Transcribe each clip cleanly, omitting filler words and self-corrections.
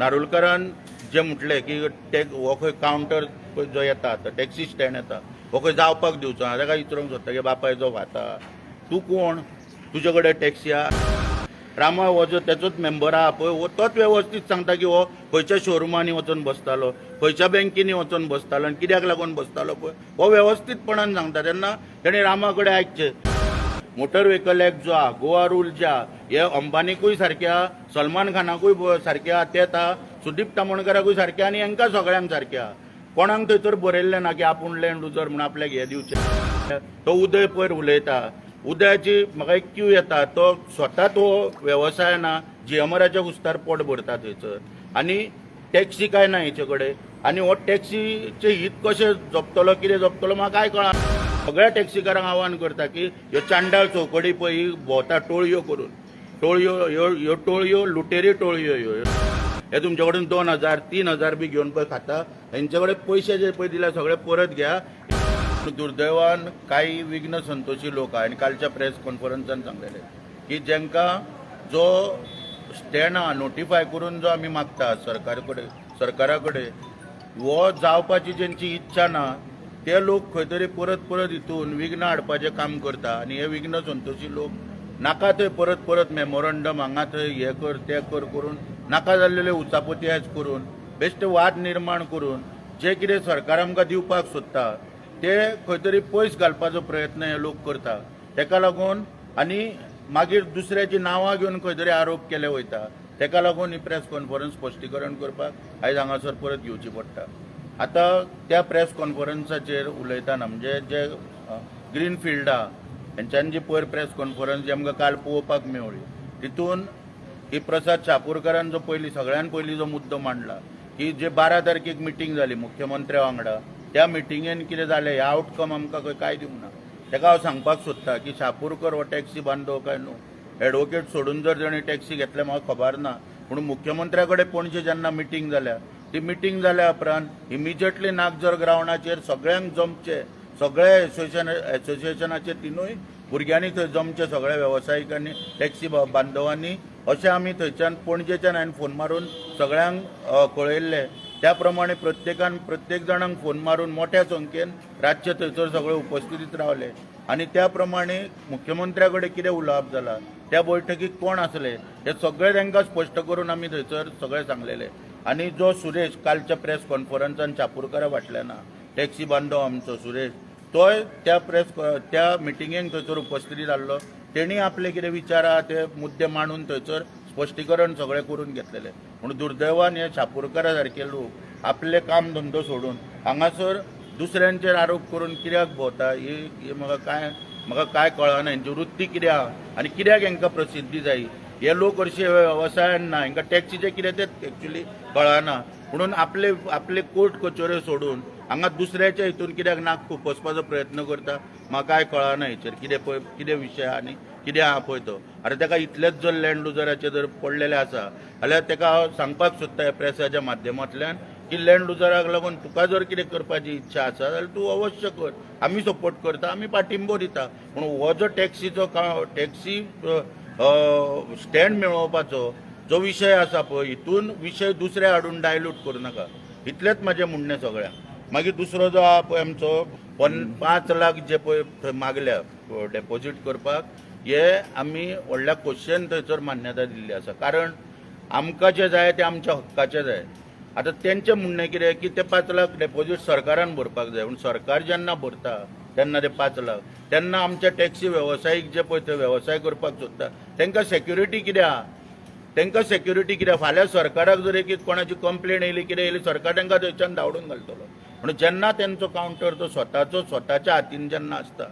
नारुलकरान जे म्हटलें की हो खंय कावंटर जो येता टॅक्सी स्टँड येता हो खंय जावपाक दिवचो ना ताका विचारूंक सोदता की बापाय जो खाता तूं कोण तुजे कडेन टॅक्सी आहा रामा हो जो तेचोच मेंबर आहा पळय हो तोच वेवस्थीत सांगता की हो खंयच्या शोरुमांनी वचून बसतालो खंयच्या बँकेनी वचून बसतालो आनी कित्याक लागून बसतालो पळय हो वेवस्थीतपणान सांगता तेन्ना तेणें रामा कडेन आयकचें मोटर व्हेकल एक्ट जो आहा गोवा रूल जे आहा हे अंबानीकूय सारके आहा सलमान खानाकूय सारके आहा तेच आहा सुदीप तामणकराकूय सारके आनी हांकां सगळ्यांक सारके आहा कोणाक थंयसर बरयल्लें ना की आपूण लँड लुजर म्हूण आपल्याक हे दिवचें तो उदय पयर उलयता उदयाची म्हाका एक क्यू येता तो स्वता तो वेवसाय ना जीएमआराच्या हुस्तार पोट भरता थंयसर आनी टॅक्सी काय ना हेचे कडेन आनी हो टॅक्सीचे हित कशें जपतलो कितें जपतलो म्हाका कांय कळना सगळ्या टॅक्सीकारांक आव्हान करता की ह्यो चांडाळ चौकडी पळय ही भोंवता टोळयो करून टोळयो ह्यो टोळयो लुटेरी टोळयो ह्यो हे तुमचे कडेन 2000 3000 बी घेवन पळय खाता हेंचे कडेन पयशे जे पळय दिल्या सगळे परत घ्या दुर्दैवान काही विघ्न संतोशी लोक आहा आनी कालच्या प्रेस कॉन्फरन्सान सांगलेले की जेंकां जो स्टँड आहा नोटिफाय करून जो आमी मागता सरकारा कडेन हो जावपाची जेंची इच्छा ना ते लोक खंय तरी परत परत हितून विघ्न हाडपाचें काम करता आनी हे विघ्न संतोशी लोक नाका थंय परत परत मेमोरंडम हांगा थंय हे कर ते कर करून नाका जाल्लेले उचापत्याच करून बेश्टे वाद निर्माण करून जे कितें सरकार आमकां दिवपाक सोदता ते खंय तरी पयस घालपाचो प्रयत्न हे लोक करता तेका लागून आनी मागीर दुसऱ्याची नांवां घेवन खंय तरी आरोप केले वयता तेका लागून ही प्रेस कॉन्फरन्स स्पश्टीकरण करपाक आयज हांगासर परत घेवची पडटा आतां त्या प्रेस कॉन्फरन्साचेर उलयतना म्हणजे जे ग्रीन फिल्ड आहा हेंच्यांनी जी पयर प्रेस कॉन्फरन्स जी आमकां काल पळोवपाक मेवळी तितून ही प्रसाद शापूरकरान जो पयलीं सगळ्यान पयलीं जो मुद्दो मांडला की जे 12 तारखेक मिटींग जाली मुख्यमंत्र्या वांगडा त्या मिटिंगेन कितें जालें हे आउटकम आमकां खंय काय दिवंक ना तेका हांव सांगपाक सोदता की शापूरकर हो टॅक्सी बांदो काय न्हू एडवोकेट सोडून जर ताणें टॅक्सी घेतल्या म्हाका खबर ना पूण मुख्यमंत्र्या कडेन पणजे जेन्ना मिटींग जाल्या ती मिटींग जाल्या उपरांत इमिजिएटली नागजर ग्रावंडाचेर सगळ्यांक जमचे सगळे एसोसिएशनाचे तिनूय भुरग्यांनी थंय जमचे सगळ्या वेवसायिकांनी टॅक्सी बांदवांनी अशें आमी थंयच्यान पणजेच्यान हांवें फोन मारून सगळ्यांक कळयल्ले त्या प्रमाणे प्रत्येक जाणांक फोन मारून मोठ्या संख्येन रातचे थंयसर सगळे उपस्थितीत रावले आनी त्या प्रमाणे मुख्यमंत्र्या कडेन कितें उलोवप जाला त्या बैठकीक कोण आसले हे सगळे तांकां स्पश्ट करून आमी थंयसर सगळे सांगलेले आनी जो सुरेश कालच्या प्रेस कॉन्फरन्सान चापूरकारा फाटल्यान टॅक्सी बांदो आमचो सुरेश तोय त्या मिटिंगेक थंयसर उपस्थितीत आसलो तेणी आपले कितें विचार आहा ते मुद्दे मांडून थंयसर स्पश्टीकरण सगळें करून घेतलेलें पूण दुर्दैवान हे शापूरकारा सारके लोक आपले काम धंदो सोडून हांगासर दुसऱ्यांचेर आरोप करून कित्याक भोंवता ही म्हाका काय कळना हेंची वृत्ती कितें आहा आनी कित्याक हांकां प्रसिद्धी जायी हे लोक हरशीं वेवसायान ना हांकां टॅक्सीचें कितें तें एक्चुली कळना म्हणून आपले कोर्ट कचोऱ्यो सोडून हांगा दुसऱ्याच्या हितून कित्याक नाक खुपसपाचो प्रयत्न करता म्हाका काय कळना हेचेर कितें विशय आनी कितें आहा पळय तो आतां ताका इतलेच जर लँड लुजराचे जर पडलेले आसा जाल्यार ताका हांव सांगपाक सोदता ह्या प्रेसाच्या माध्यमांतल्यान की लँड लुजराक लागून तुका जर कितें करपाची इच्छा आसा जाल्यार तूं अवश्य कर आमी सपोर्ट करता आमी पाठिंबो दिता पूण हो जो टॅक्सी स्टँड मेळोवपाचो जो विशय आसा पळय हितून विशय दुसरे हाडून डायल्यूट करूं नाका इतलेंच म्हाजें म्हणणें सगळ्यांक मागीर दुसरो जो आहा पळय आमचो 5 लाख जे पळय मागल्या डेपॉझीट करपाक हे आमी व्हडल्या क्वेश्चन थंयसर मान्यता दिल्ली आसा कारण आमकां जें जाय तें आमच्या हक्काचें जाय आतां तेंचें म्हणणें कितें की ते 5 लाख डेपॉझीट सरकारान भरपाक जाय पूण सरकार जेन्ना भरता तेन्ना ते 5 लाख तेन्ना आमचे टॅक्सी वेवसायीक जे पळय ते वेवसाय करपाक सोदता तांकां सेक्युरिटी कितें आहा फाल्यां सरकाराक जर एक कोणाची कंप्लेन येयली कितें येयली सरकार तांकां थंयच्यान धांवडून घालतलो म्हणून जेन्ना तेंचो कावंटर तो स्वताच्या हातीन जेन्ना आसता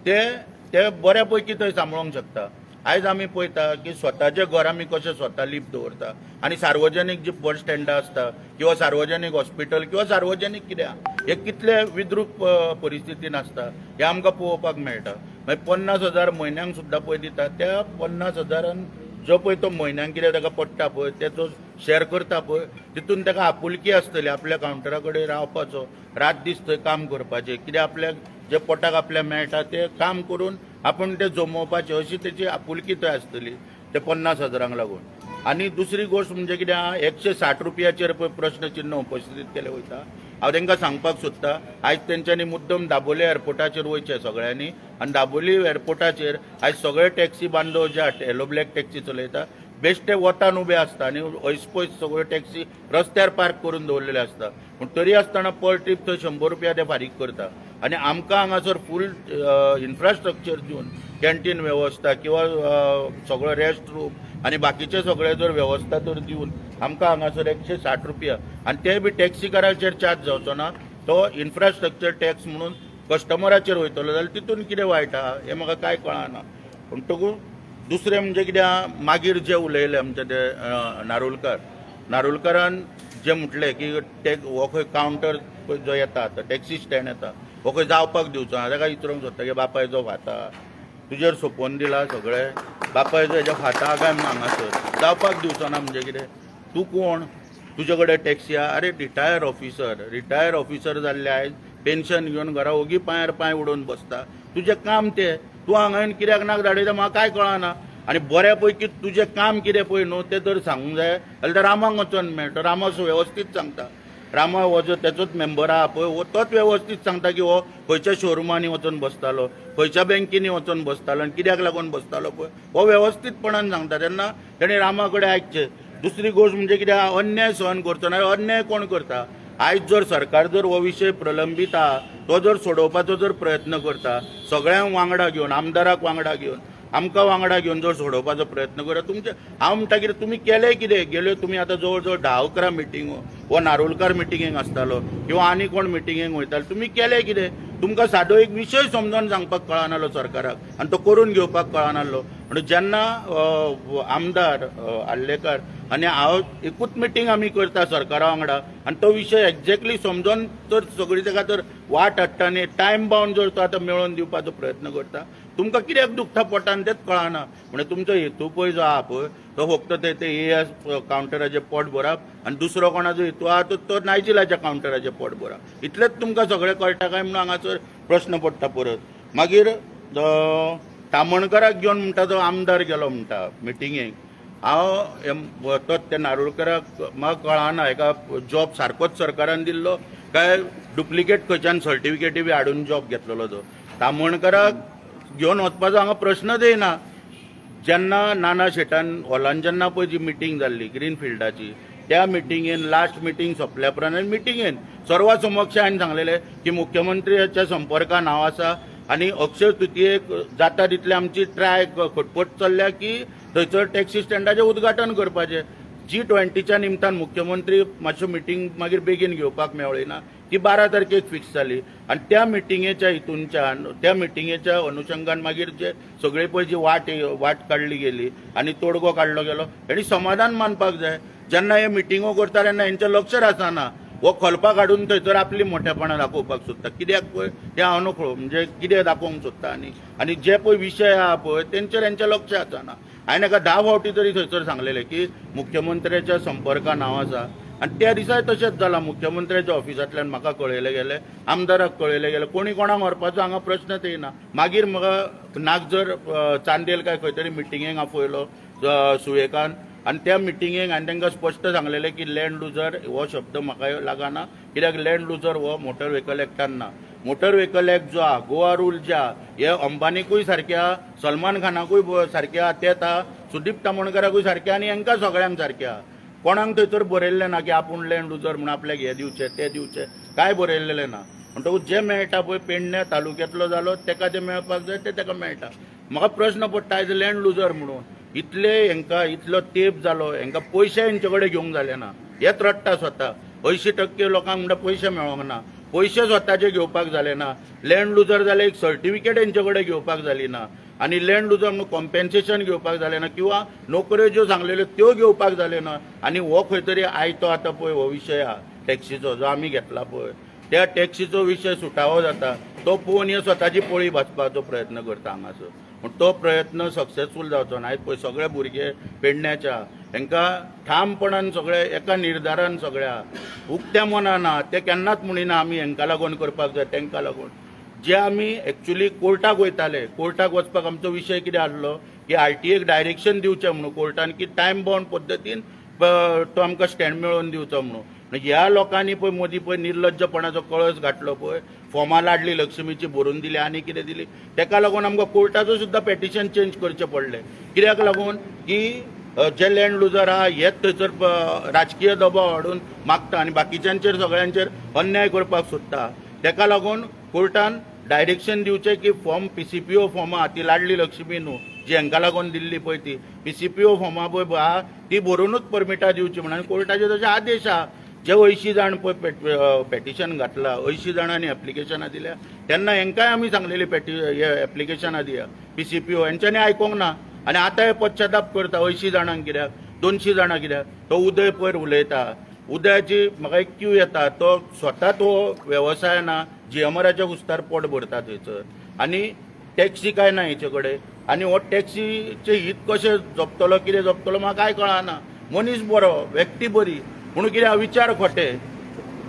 ते बऱ्या पैकी थंय सांबाळूंक शकता आयज आमी पळयता की स्वताचें घर आमी कशें स्वता लिफ्ट दवरता आनी सार्वजनीक जी बस स्टँडां आसता किंवा सार्वजनीक हॉस्पिटल किंवा सार्वजनीक कितें हे कितले विद्रूप परिस्थितीन आसता हे आमकां पळोवपाक मेळटा मागीर 50,000 म्हयन्यांक सुद्दां पळय दिता त्या 50,000 जो पळय तो म्हयन्यांक कितें ताका पडटा पळय तेचो शेअर करता पळय तितून ताका आपुलकी आसतली आपल्या कावंटरा कडेन रावपाचो रात दीस थंय काम करपाचें कितें आपल्याक जे पोटाक आपल्या मेळटा ते काम करून आपूण ते जमोवपाचें अशी तेची आपुलकी थंय आसतली ते 50,000 लागून आनी दुसरी गोष्ट म्हणजे कितें आहा 160 रुपयाचेर पळय प्रश्नचिन्ह उपस्थित केले वयता. हांव तांकां सांगपाक सोदतां आयज तेंच्यांनी मुद्दम दाबोले एअरपोर्टाचेर वयचे सगळ्यांनी आनी दाबोली एअरपोर्टाचेर आयज सगळे टॅक्सी बांदो ज्या येलो ब्लॅक टॅक्सी चलयता बेश्टे वतान उबे आसता आनी ऐस पयस सगळ्यो टॅक्सी रस्त्यार पार्क करून दवरलेले आसता. पूण तरी आसतना पर ट्रीप थंय 100 रुपया ते फारीक करता आनी आमकां हांगासर फूल इन्फ्रास्ट्रक्चर दिवन कॅन्टीन वेवस्था किंवा सगळो रेस्ट रूम आनी बाकीचे सगळे जर वेवस्था तर दिवन आमकां हांगासर 160 रुपया आनी ते बी टॅक्सीकाराचेर चार्ज जावचो ना. तो इन्फ्रास्ट्रक्चर टॅक्स म्हणून कस्टमराचेर वयतलो जाल्यार तितून कितें वायट आहा हें म्हाका कांय कळना. पूण दुसरें म्हणजे कितें आहा मागीर जे उलयले आमचे ते नारोलकारान जे म्हटलें की हो खंय कावंटर जो येता टॅक्सी स्टँड येता हो खंय जावपाक दिवचो ना. ताका विचारूंक सोदता की बापाय जो खाता तुजेर सोपोवन दिला सगळें बापाय जो हेज्या खाता काय म्हूण हांगासर जावपाक दिवचो ना म्हणजे कितें. तूं कोण तुजे कडेन टॅक्सी आहा अरे रिटायर ऑफिसर जाल्ले आयज पेन्शन घेवन घरा ओगी पांयार पांय उडोवन बसता. तुजें काम तें तूं हांगा येवन कित्याक नाक धाडयता म्हाका कांय कळना. आनी बऱ्या पैकी तुजें काम कितें पळय न्हू तें जर सांगूंक जाय जाल्यार रामाक वचोन मेळटा. रामा वेवस्थीत सांगता. रामा हो जो तेचोच मेंबर आहा पळय हो तोच वेवस्थीत सांगता की हो खंयच्या शोरुमांनी वचोन बसतालो खंयच्या बँकेनी वचोन बसतालो आनी कित्याक लागून बसतालो पळय हो वेवस्थीतपणान सांगता. तेन्ना तेणें रामा कडेन आयकचें. दुसरी गोष्ट म्हणजे कितें आहा अन्याय सहन करचो ना. अन्याय कोण करता. आयज जर सरकार जर हो विशय प्रलंबीत आहा तो जर सोडोवपाचो जर प्रयत्न करता सगळ्यांक वांगडा घेवन आमदाराक वांगडा घेवन आमकां वांगडा घेवन जर सोडोवपाचो प्रयत्न करता तुमचे हांव म्हणटा कितें तुमी केलें कितें गेल्यो तुमी आतां जवळ जवळ 10-11 मिटिंगो हो नारोलकार मिटिंगेक आसतालो किंवा आनी कोण मिटिंगेक वयताले तुमी केलें कितें. तुमकां सादो एक विशय समजोवन सांगपाक कळनासलो सरकाराक आनी तो करून घेवपाक कळनासलो. म्हणून जेन्ना आमदार आर्लेकर आनी हांव एकूच मिटींग आमी करता सरकारा वांगडा आनी तो विशय एक्झॅक्टली समजोन तर सगळी ताका तर वाट हाडटा आनी टायम बाउंड जर तो आतां मेळोवन दिवपाचो प्रयत्न करता तुमकां कित्याक दुखता पोटान तेंच कळना. म्हणजे तुमचो हेतू पळय जो आहा पळय तो फक्त ते एएस कावंटराचें पोट भरप आनी दुसरो कोणाचो हेतू आहा तो नायजिलाच्या कावंटराचें पोट भरप इतलेंच तुमकां सगळें कळटा काय म्हणून हांगासर प्रश्न पडटा परत. मागीर तामणकाराक घेवन म्हणटा तो आमदार गेलो म्हणटा मिटिंगेक. हांव तो त्या नारोलकाराक म्हाका कळना हेका जॉब सारकोच सरकारान दिल्लो काय डुप्लिकेट खंयच्यान सर्टिफिकेटी बी हाडून जॉब घेतलेलो तो. तामणकाराक घेवन वचपाचो हांगा प्रश्नच येना. जेन्ना नाना शेटान हॉलान जेन्ना पळय जी मिटींग जाल्ली ग्रीन फिल्डाची त्या मिटिंगेन लास्ट मिटींग सोंपल्या उपरांत मिटिंगेन सर्वा समक्ष हांवें सांगलेलें की मुख्यमंत्र्याच्या संपर्कांत हांव आसा आनी अक्षय तृतीयेक जाता तितले आमची ट्राय खटपट चल्ल्या की थंयसर टॅक्सी स्टँडाचें उद्घाटन करपाचें. G20च्या निमतान मुख्यमंत्री मातशें मिटींग मागीर बेगीन घेवपाक मेळ्ळी ना ती 12 तारखेक फिक्स जाली आनी त्या मिटिंगेच्या हितूनच्यान त्या मिटिंगेच्या अनुशंगान मागीर जे सगळे पळय जी वाट काडली गेली आनी तोडगो काडलो गेलो हेणी समाधान मानपाक जाय. जेन्ना हे मिटिंगो करता तेन्ना हेंचें लक्षच आसना. हो खोलपा काडून थंयसर आपली मोठेपणां दाखोवपाक सोदता कित्याक पळय तें हांव नकळो म्हणजे कितें दाखोवंक सोदता आनी जे पळय विशय आहा पळय तेंचेर हेंचें लक्ष आसना. हांवें एका 10 फावटी तरी थंयसर सांगलेलें की मुख्यमंत्र्याच्या संपर्कांत हांव आसा आनी त्या दिसाय तशेंच जालां. मुख्यमंत्र्याच्या ऑफिसांतल्यान म्हाका कळयलें गेलें आमदाराक कळयलें गेलें कोणी कोणाक व्हरपाचो हांगा प्रश्नच येना. मागीर म्हाका नागजर चांदेल काय खंय तरी मिटिंगेक आपयलो सुवेकान आनी त्या मिटिंगेक हांवें तांकां स्पश्ट सांगलेलें की लँड लुजर हो शब्द म्हाका लागना कित्याक लँड लुजर हो मोटर व्हेकल एक्टान ना. मोटर व्हेकल एक्ट जो आहा गोवा रूल जे आहा हे अंबानीकूय सारके आहा सलमान खानाकूय सारके आहा तेच आहा सुदीप तामणकाराकूय सारके आनी हांकां सगळ्यांक सारके आहा. कोणाक थंयसर बरयल्लें ना की आपूण लँड लुजर म्हूण आपल्याक हे दिवचें तें दिवचें काय बरयल्लें ना. म्हणटकूच जें मेळटा पळय पेडण्या तालुक्यांतलो जालो तेका जें मेळपाक जाय तें ताका मेळटा. म्हाका प्रश्न पडटा आयज लँड लुजर म्हणून इतले हांकां इतलो तेंप जालो हांकां पयशे हेंचे कडेन घेवंक जाले ना. हेच रडटा स्वता 80% लोकांक म्हणटा पयशे मेळोंक ना. पयशे स्वताचे घेवपाक जाले ना. लँड लुजर जाले एक सर्टिफिकेट हेंचे कडेन घेवपाक जाली ना आनी लँड लुजर म्हणून कॉम्पेन्सेशन घेवपाक जालें ना किंवा नोकऱ्यो ज्यो सांगलेल्यो त्यो घेवपाक जाल्यो ना. आनी हो खंय तरी आयतो आतां पळय हो विशय आहा टॅक्सीचो जो आमी घेतला पळय त्या टॅक्सीचो विशय सुटावो जाता तो पळोवन हे स्वताची पळी भाजपाचो प्रयत्न करता हांगासर. पूण तो प्रयत्न सक्सेसफूल जावचो ना. आयज पळय सगळे भुरगे पेडण्याच्या हांकां ठामपणान सगळे एका निर्धारान सगळ्या उक्त्या मनान आहा ते केन्नाच म्हणिना आमी हांकां लागून करपाक जाय तांकां लागून. जे आमी एक्चुली कोर्टाक वयताले कोर्टाक वचपाक आमचो विशय कितें आसलो की RTAक डायरेक्शन दिवचें म्हणून कोर्टान की टायम बाउंड पद्दतीन तो आमकां स्टँड मेळोवन दिवचो म्हणून. ह्या लोकांनी पळय मोदी पळय निर्लज्जपणाचो कळस घातलो पळय, फॉर्मां लाडली लक्ष्मीची भरून दिली आनी कितें दिली, तेका लागून आमकां कोर्टाचो सुद्दां पेटिशन चेंज करचें पडलें. कित्याक लागून की जे लँड लुजर आहा हेच थंयसर राजकीय दबाव हाडून मागता आनी बाकीच्यांचेर सगळ्यांचेर अन्याय करपाक सोदता. तेका लागून कोर्टान डायरेक्शन दिवचें की फॉर्म PCPO फॉर्मां ती लाडली लक्ष्मी न्हू जी हांकां लागून दिल्ली पळय ती PCPO फॉर्मां पळय आहा ती भरूनच परमिटां दिवची म्हणून कोर्टाचे तशे आदेश आहा. जे 80 जाण पळय पेटिशन घातला 80 जाणांनी एप्लिकेशनां दिल्या तेन्ना हेंकांय आमी सांगलेली एप्लिकेशनां दिया PCPO हेंच्यांनी आयकोंक ना आनी आतां हे पश्चाताप करता 80 जाणांक कित्याक 200 जाणां कित्याक. तो उदय पयर उलयता उदयाची म्हाका एक क्यू येता तो स्वता तो वेवसाय ना GMRच्या हुस्तार पोट भरता थंयसर आनी टॅक्सी काय ना हेचे कडेन आनी हो टॅक्सीचे हित कशें जपतलो कितें जपतलो म्हाका कांय कळना. मनीस बरो व्यक्ती बरी म्हणून कितें विचार खोटे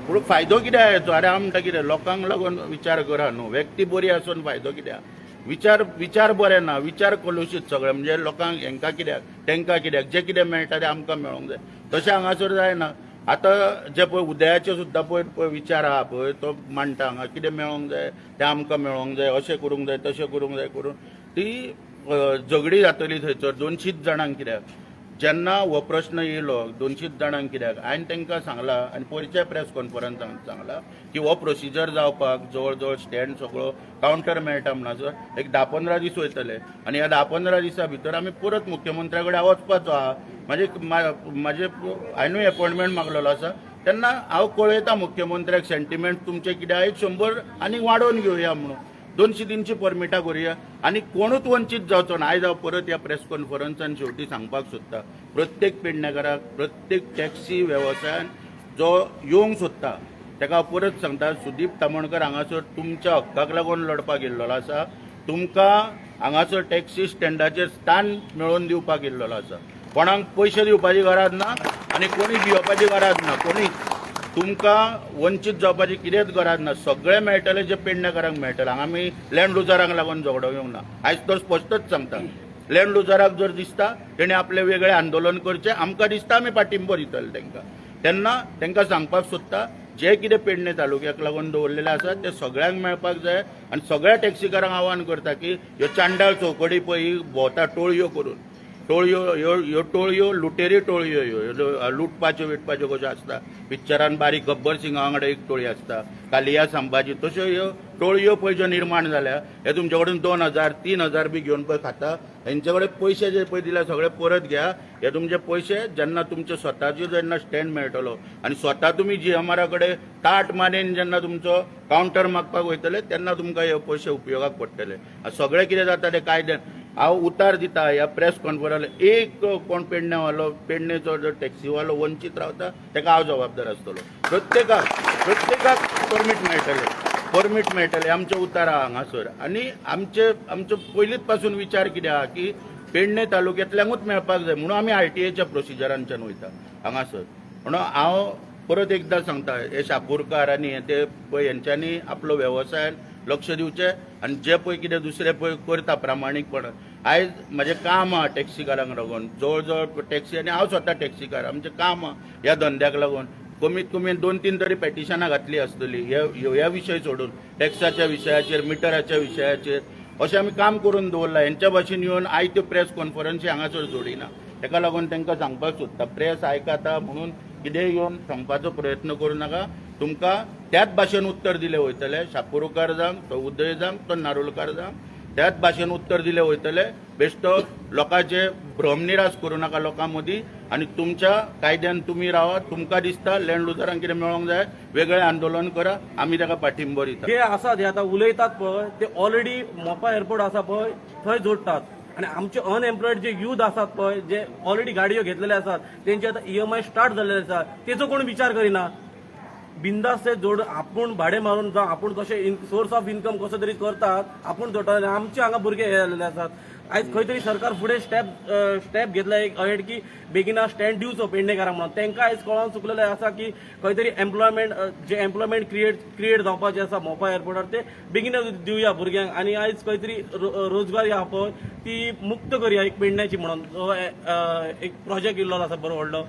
पूण फायदो कित्याक याचो. अरे हांव म्हणटा कितें लोकांक लागून विचार करा न्हू, व्यक्ती बरी आसून फायदो कित्याक. विचार बरे ना, विचार कलुशीत सगळे म्हणजे लोकांक हेंकां कित्याक तेंकां कित्याक जे कितें मेळटा तें आमकां मेळोंक जाय तशें हांगासर जायना. आतां जे पळय उदयाचे सुद्दां पळय विचार आहा पळय तो मांडटा हांगा कितें मेळोंक जाय तें आमकां मेळोंक जाय, अशें करूंक जाय तशें करूंक जाय करून ती झगडी जातली थंयसर 200 जाणांक कित्याक. जेन्ना हो प्रश्न येयलो 200 जाणांक कित्याक हांवें तांकां सांगलां आनी पयरच्या प्रेस कॉन्फरन्सांत सांगलां की हो प्रोसिजर जावपाक जवळ जवळ स्टँड सगळो कावंटर मेळटा म्हणसर एक 10-15 दीस वयतले आनी ह्या 10-15 दिसां भितर आमी परत मुख्यमंत्र्या कडेन वचपाचो आहा. म्हाजे हांवेंय अपॉयंटमेंट मागलेलो आसा तेन्ना हांव कळयता मुख्यमंत्र्याक सेंटिमेंट तुमचे कित्याक एक 100 आनीक वाडोवन घेवया म्हणून 200-300 परमिटां करुया आनी कोणूच वंचीत जावचो ना. आयज हांव परत ह्या प्रेस कॉन्फरन्सान शेवटी सांगपाक सोदता प्रत्येक पेडणेकाराक प्रत्येक टॅक्सी वेवसायान जो येवंक सोदता तेका हांव परत सांगता सुदीप तामणकर हांगासर तुमच्या हक्काक लागून लढपाक येयल्लो आसा. तुमकां हांगासर टॅक्सी स्टँडाचेर स्थान मेळोवन दिवपाक येयल्लो आसा. कोणाक पयशे दिवपाची गरज ना आनी कोणी भिवपाची गरज ना. कोणी तुमकां वंचीत जावपाची कितेंच गरज ना. सगळें मेळटलें जे पेडणेकारांक मेळटलें. हांगा आमी लँड लुजरांक लागून झगडो येवंक ना. आयज तो स्पश्टच सांगता लँड लुजराक जर दिसता तेणें आपलें वेगळें आंदोलन करचें आमकां दिसता आमी पाठिंबो दितले तांकां. तेन्ना तांकां सांगपाक सोदता जे कितें पेडणे तालुक्याक लागून दवरलेलें आसा तें सगळ्यांक मेळपाक जाय आनी सगळ्या टॅक्सीकारांक आवाहन करता की ह्यो चांडाळ चौकडी पळय ही भोंवता टोळयो करून ह्यो टोळयो लुटेरी टोळयो ह्यो लुटपाच्यो विटपाच्यो कश्यो आसता. पिक्चरान बारीक गब्बर सिंगा वांगडा एक टोळी आसता, कालिया संभाजी तश्यो ह्यो टोळयो पळय ज्यो निर्माण जाल्या हे तुमचे कडेन 2000-3000 बी घेवन पळय खाता. हेंचे कडेन पयशे जे पळय दिल्या सगळे परत घ्या. हे तुमचे पयशे जेन्ना तुमचे स्वताच्यो जेन्ना स्टँड मेळटलो आनी स्वता तुमी GMR कडेन ताट मानेन जेन्ना तुमचो कावंटर मागपाक वयतले तेन्ना तुमकां हे पयशे उपयोगाक पडटले. सगळें कितें जाता तें कायद्यान हांव उतार दिता ह्या प्रेस कॉन्फरन्स एक कोण पेडणेवालो पेडणेचो जो टॅक्सीवालो वंचीत रावता तेका हांव जबाबदार आसतलो. प्रत्येकाक परमीट मेळटले आमचे उतार आहा हांगासर. आनी आमचो पयलींच पासून विचार कितें आहा की पेडणे तालुक्यांतल्यांकूच मेळपाक जाय म्हणून आमी RTAच्या प्रोसिजरांच्यान वयता हांगासर. म्हणून हांव परत एकदां सांगता हे शापूरकार आनी ते पळय हेंच्यांनी आपलो वेवसायान लक्ष दिवचें आनी जे पळय कितें दुसरे पळय करता प्रामाणीकपणान. आयज म्हजें काम आहा टॅक्सीकारांक लागून जवळ जवळ टॅक्सी आनी हांव स्वता टॅक्सीकार आमचें काम आहा ह्या धंद्याक लागून कमीत कमी 2-3 तरी पेटिशनां घातली आसतली ह्या विशय सोडून टॅक्साच्या विशयाचेर मिटराच्या विशयाचेर अशें आमी काम करून दवरलां. हेंच्या भाशेन येवन आयज त्यो प्रेस कॉन्फरन्सी हांगासर जोडिना. तेका लागून तांकां सांगपाक सोदता प्रेस आयकाता म्हणून कितेंय येवन सांगपाचो प्रयत्न करूं नाका. तुमकां त्याच भाशेन उत्तर दिलें वयतलें. शापूरकार जावं तो उदय जावं तो नारोलकार जावं त्याच भाशेन उत्तर दिलें वयतलें. बेश्टो लोकांचे भ्रमनिरास करूं नाका लोकां मदीं आनी तुमच्या कायद्यान तुमी रावा. तुमकां दिसता लँड लुजरांक कितें मेळोंक जाय वेगळें आंदोलन करा आमी ताका पाठिंबो दिता. जे आसात हे आतां उलयतात पळय ते ऑलरेडी मोपा एअरपोर्ट आसा पळय थंय जोडटात आनी आमचे अनएम्प्लॉयड जे यूथ आसात पळय जे ऑलरेडी गाडयो घेतलेले आसात तेंचे आतां EMI स्टार्ट जाल्लेले आसा तेचो कोण विचार करिना. बिंदास ते जोड आपूण भाडे मारून जावं आपूण कशें सोर्स ऑफ इन्कम कसो तरी करतात आपूण जोडटा. आमचे हांगा भुरगे हे जाल्ले आसात आयज खंय तरी सरकार फुडें स्टेप घेतला एक अहेड की बेगिना स्टँड दिवचो पेडणेकारांक म्हणून तांकां आयज कळोन चुकलेलें आसा की खंय तरी एम्प्लॉयमेंट क्रिएट जावपाचें आसा मोपा एअरपोर्टार ते बेगिना दिवया भुरग्यांक आनी आयज खंय तरी रोजगारी आहा पळय ती मुक्त करया एक पेडण्याची म्हणून एक प्रोजेक्ट इल्लो आसा बरो व्हडलो.